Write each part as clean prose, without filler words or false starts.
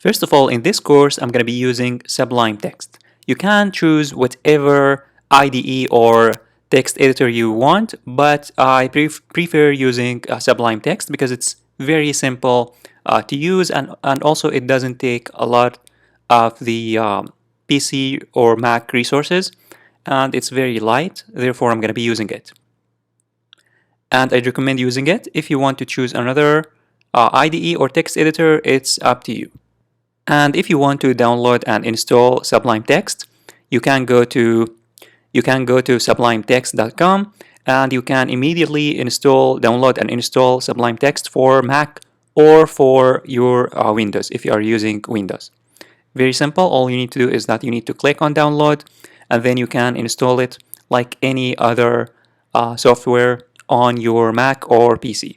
First of all, in this course, I'm going to be using Sublime Text. You can choose whatever IDE or text editor you want, but I prefer using Sublime Text because it's very simple to use, and also it doesn't take a lot of the PC or Mac resources, and it's very light. Therefore, I'm going to be using it. And I'd recommend using it. If you want to choose another IDE or text editor, it's up to you. And if you want to download and install Sublime Text, you can go to sublimetext.com, and you can immediately download and install Sublime Text for Mac or for your Windows if you are using Windows. Very simple. All you need to do is that you need to click on download, and then you can install it like any other software on your Mac or PC.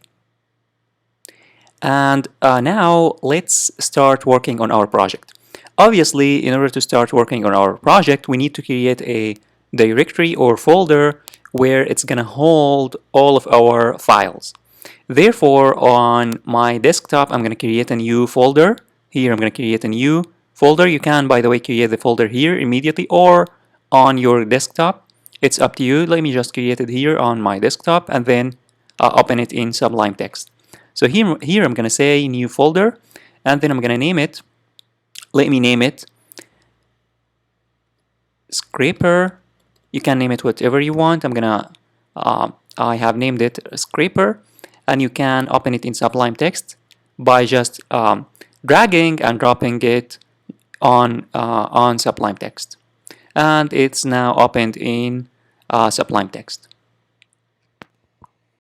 And now let's start working on our project. Obviously, in order to start working on our project, we need to create a directory or folder where it's going to hold all of our files. Therefore, on my desktop, I'm going to create a new folder. Here, I'm going to create a new folder. You can, by the way, create the folder here immediately or on your desktop. It's up to you. Let me just create it here on my desktop and then open it in Sublime Text. So here I'm going to say new folder, and then I'm going to name it. Let me name it Scraper. You can name it whatever you want. I have named it Scraper, and you can open it in Sublime Text by just dragging and dropping it on Sublime Text. And it's now opened in Sublime Text.